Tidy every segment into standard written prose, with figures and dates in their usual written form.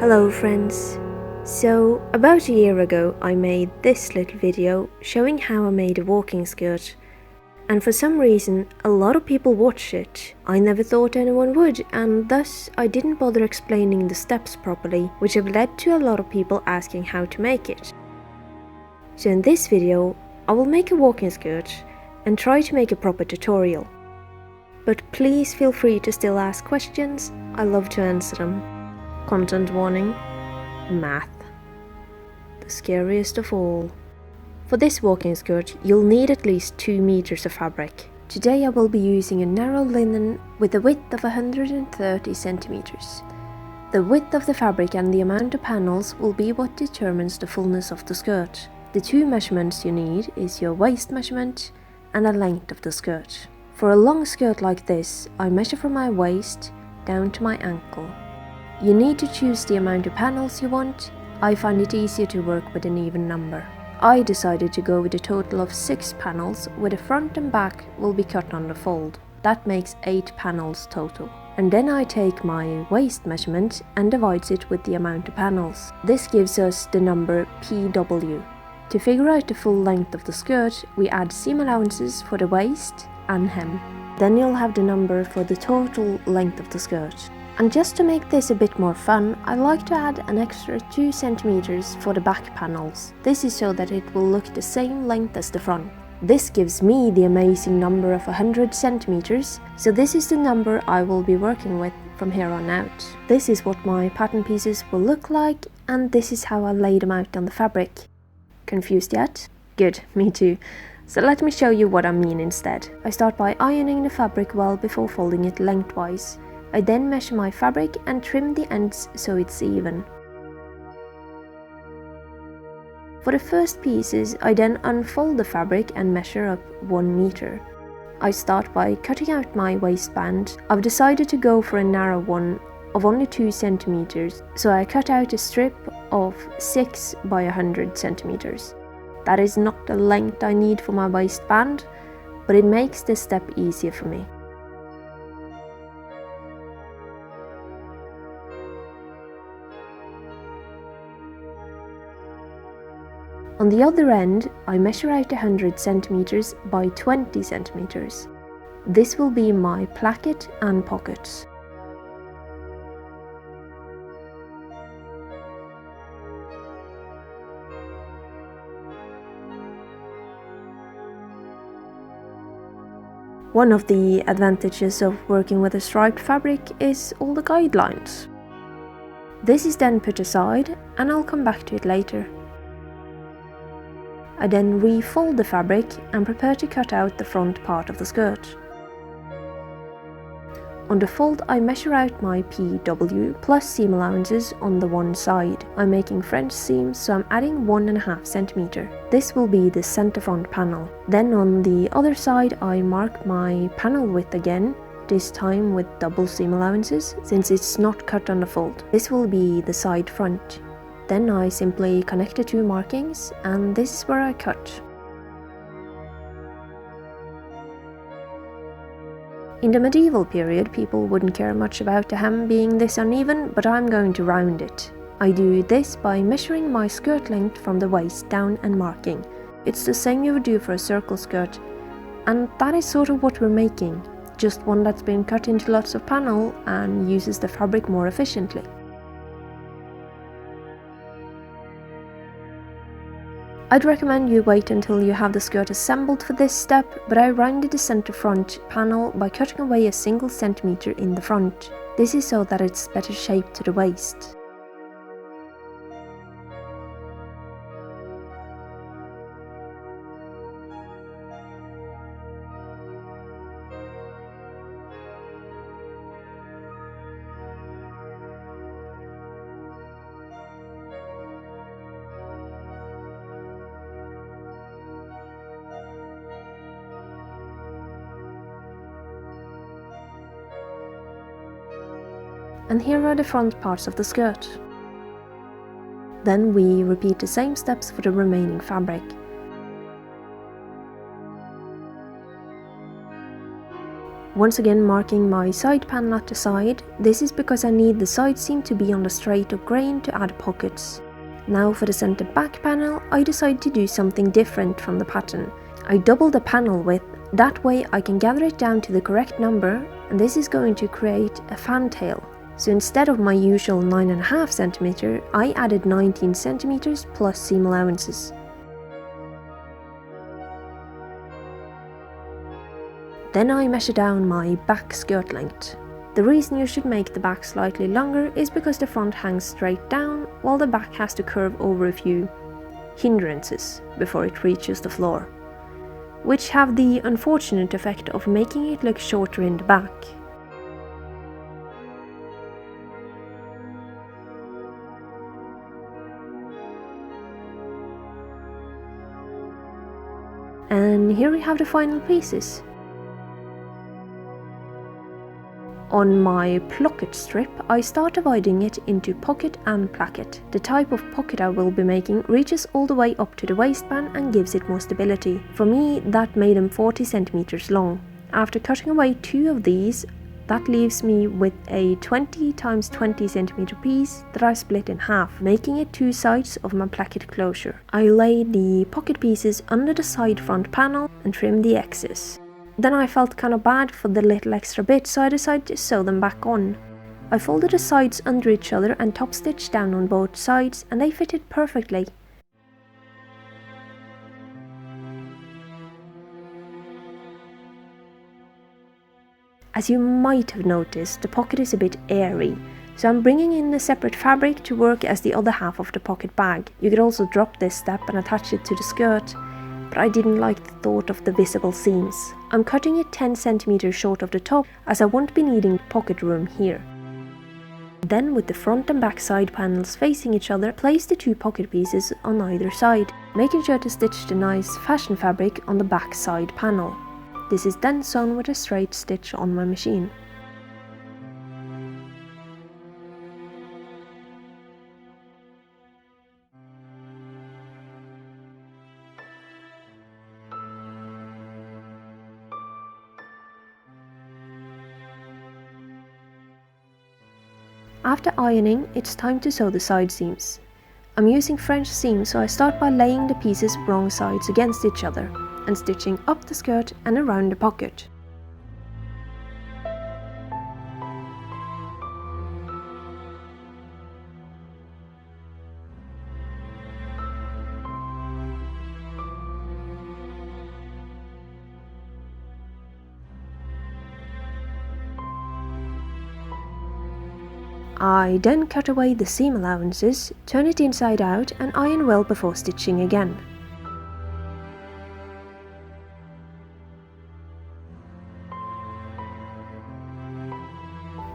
Hello friends! So, about a year ago I made this little video showing how I made a walking skirt, and for some reason a lot of people watched it. I never thought anyone would, and thus I didn't bother explaining the steps properly, which have led to a lot of people asking how to make it. So in this video I will make a walking skirt and try to make a proper tutorial. But please feel free to still ask questions, I love to answer them. Content warning: math. The scariest of all. For this walking skirt you'll need at least 2 meters of fabric. Today I will be using a narrow linen with a width of 130 centimeters. The width of the fabric and the amount of panels will be what determines the fullness of the skirt. The 2 measurements you need is your waist measurement and the length of the skirt. For a long skirt like this, I measure from my waist down to my ankle. You need to choose the amount of panels you want. I find it easier to work with an even number. I decided to go with a total of 6 panels, where the front and back will be cut on the fold. That makes 8 panels total. And then I take my waist measurement and divides it with the amount of panels. This gives us the number PW. To figure out the full length of the skirt, we add seam allowances for the waist and hem. Then you'll have the number for the total length of the skirt. And just to make this a bit more fun, I like to add an extra 2 centimeters for the back panels. This is so that it will look the same length as the front. This gives me the amazing number of 100 centimeters, so this is the number I will be working with from here on out. This is what my pattern pieces will look like, and this is how I lay them out on the fabric. Confused yet? Good, me too. So let me show you what I mean instead. I start by ironing the fabric well before folding it lengthwise. I then measure my fabric and trim the ends so it's even. For the first pieces, I then unfold the fabric and measure up 1 meter. I start by cutting out my waistband. I've decided to go for a narrow one of only 2 centimeters, so I cut out a strip of 6 by 100 centimeters. That is not the length I need for my waistband, but it makes this step easier for me. On the other end, I measure out 100 centimeters by 20 centimeters. This will be my placket and pockets. One of the advantages of working with a striped fabric is all the guidelines. This is then put aside, and I'll come back to it later. I then refold the fabric and prepare to cut out the front part of the skirt. On the fold I measure out my PW plus seam allowances on the one side. I'm making French seams, so I'm adding 1.5 centimeter. This will be the center front panel. Then on the other side I mark my panel width again, this time with double seam allowances, since it's not cut on the fold. This will be the side front. Then I simply connect the 2 markings, and this is where I cut. In the medieval period, people wouldn't care much about the hem being this uneven, but I'm going to round it. I do this by measuring my skirt length from the waist down and marking. It's the same you would do for a circle skirt, and that is sort of what we're making, just one that's been cut into lots of panel and uses the fabric more efficiently. I'd recommend you wait until you have the skirt assembled for this step, but I rounded the center front panel by cutting away a single centimeter in the front. This is so that it's better shaped to the waist. And here are the front parts of the skirt. Then we repeat the same steps for the remaining fabric. Once again marking my side panel at the side. This is because I need the side seam to be on the straight of grain to add pockets. Now for the center back panel, I decided to do something different from the pattern. I doubled the panel width, that way I can gather it down to the correct number, and this is going to create a fantail. So instead of my usual 9.5 cm, I added 19 cm plus seam allowances. Then I measure down my back skirt length. The reason you should make the back slightly longer is because the front hangs straight down, while the back has to curve over a few hindrances before it reaches the floor, which have the unfortunate effect of making it look shorter in the back. And here we have the final pieces. On my Plocket strip, I start dividing it into pocket and placket. The type of pocket I will be making reaches all the way up to the waistband and gives it more stability. For me, that made them 40 cm long. After cutting away 2 of these, that leaves me with a 20 x 20 cm piece that I split in half, making it 2 sides of my placket closure. I lay the pocket pieces under the side front panel and trim the excess. Then I felt kind of bad for the little extra bit, so I decided to sew them back on. I folded the sides under each other and top stitched down on both sides, and they fitted perfectly. As you might have noticed, the pocket is a bit airy, so I'm bringing in a separate fabric to work as the other half of the pocket bag. You could also drop this step and attach it to the skirt, but I didn't like the thought of the visible seams. I'm cutting it 10 cm short of the top, as I won't be needing pocket room here. Then, with the front and back side panels facing each other, place the 2 pocket pieces on either side, making sure to stitch the nice fashion fabric on the back side panel. This is then sewn with a straight stitch on my machine. After ironing, it's time to sew the side seams. I'm using French seam, so I start by laying the pieces wrong sides against each other and stitching up the skirt and around the pocket. I then cut away the seam allowances, turn it inside out and iron well before stitching again.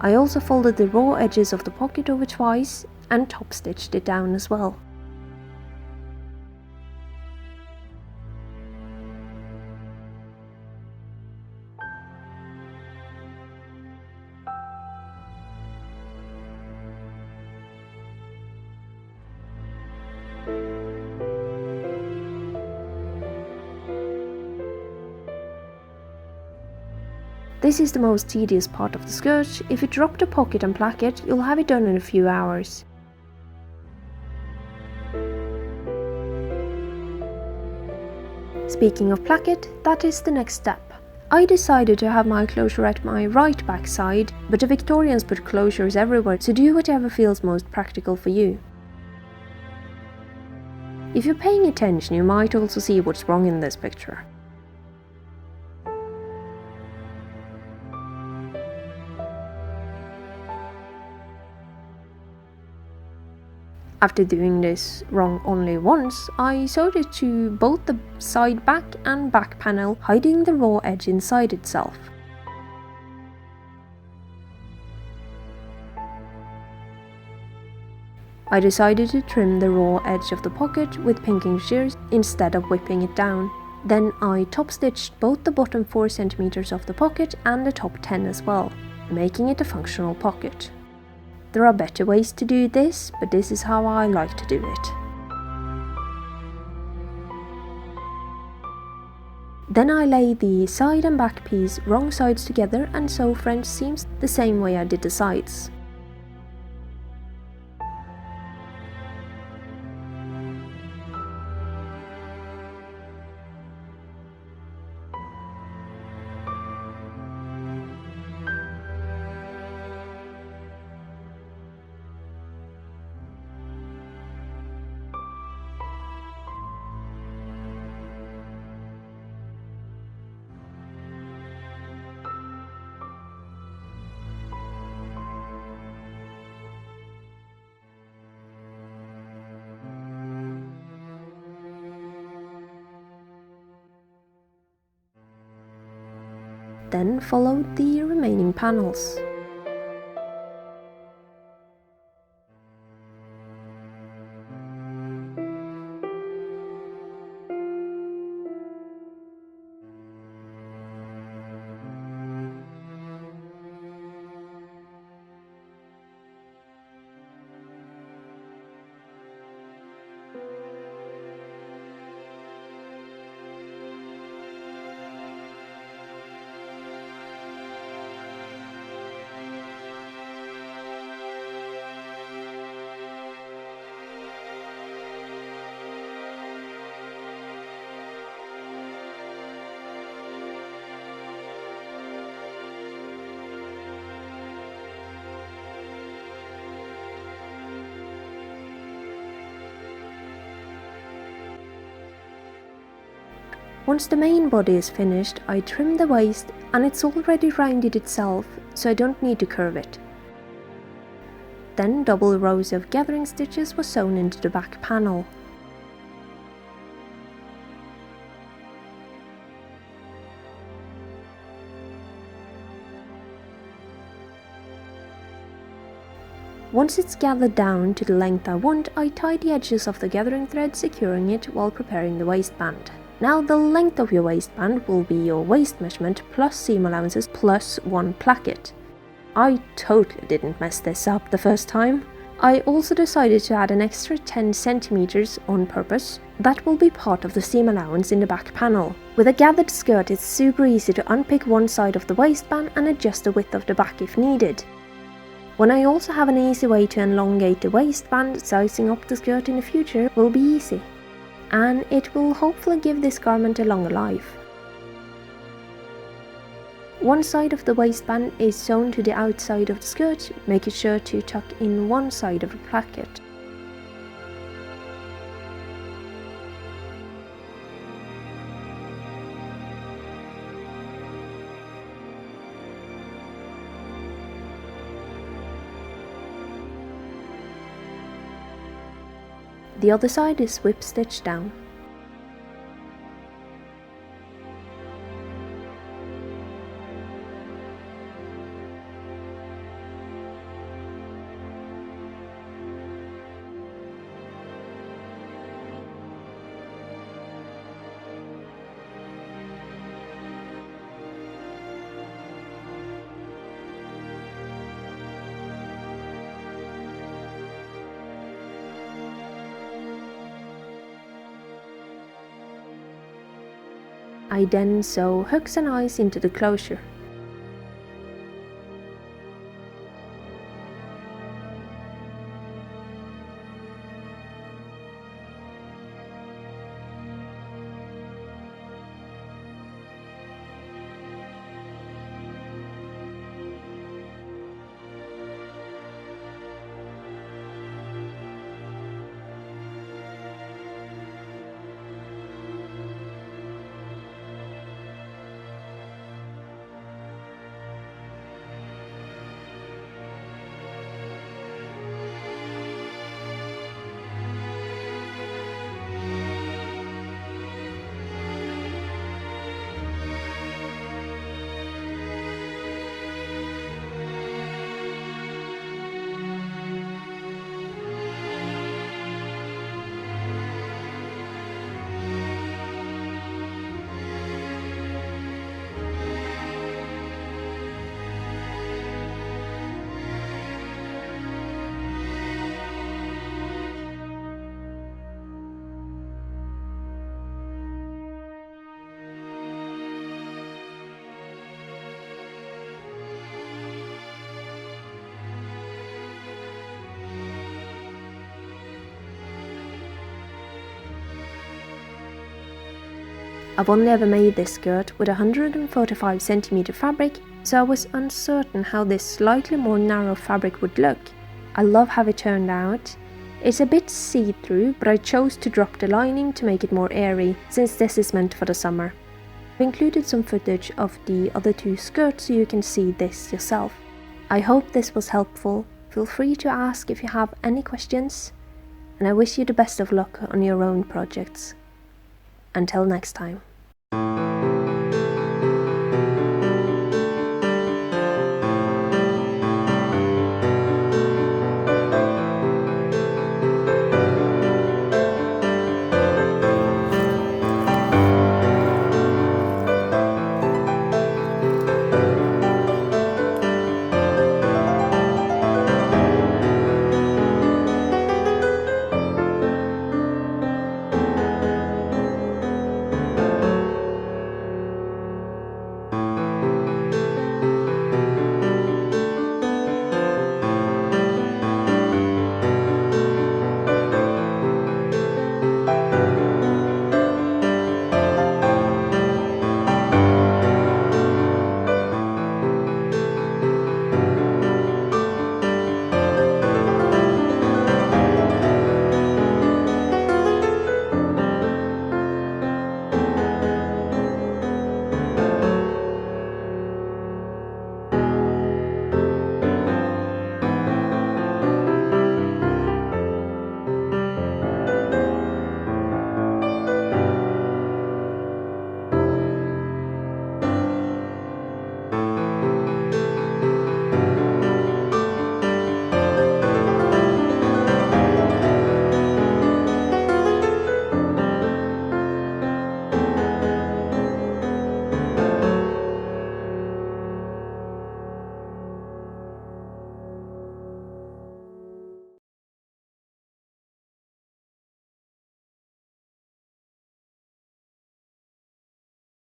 I also folded the raw edges of the pocket over twice and top stitched it down as well. This is the most tedious part of the skirt. If you drop the pocket and placket, you'll have it done in a few hours. Speaking of placket, that is the next step. I decided to have my closure at my right back side, but the Victorians put closures everywhere, so do whatever feels most practical for you. If you're paying attention, you might also see what's wrong in this picture. After doing this wrong only once, I sewed it to both the side back and back panel, hiding the raw edge inside itself. I decided to trim the raw edge of the pocket with pinking shears instead of whipping it down. Then I top stitched both the bottom 4 cm of the pocket and the top 10 as well, making it a functional pocket. There are better ways to do this, but this is how I like to do it. Then I lay the side and back piece wrong sides together and sew French seams the same way I did the sides. Then followed the remaining panels. Once the main body is finished, I trim the waist and it's already rounded itself, so I don't need to curve it. Then double rows of gathering stitches were sewn into the back panel. Once it's gathered down to the length I want, I tie the edges of the gathering thread, securing it while preparing the waistband. Now the length of your waistband will be your waist measurement plus seam allowances plus 1 placket. I totally didn't mess this up the first time. I also decided to add an extra 10 centimeters on purpose. That will be part of the seam allowance in the back panel. With a gathered skirt, it's super easy to unpick one side of the waistband and adjust the width of the back if needed. When I also have an easy way to elongate the waistband, sizing up the skirt in the future will be easy. And it will hopefully give this garment a longer life. One side of the waistband is sewn to the outside of the skirt, making sure to tuck in one side of the placket. The other side is whip stitched down. I then sew hooks and eyes into the closure. I've only ever made this skirt with 145cm fabric, so I was uncertain how this slightly more narrow fabric would look. I love how it turned out. It's a bit see-through, but I chose to drop the lining to make it more airy, since this is meant for the summer. I've included some footage of the other two skirts so you can see this yourself. I hope this was helpful. Feel free to ask if you have any questions, and I wish you the best of luck on your own projects. Until next time.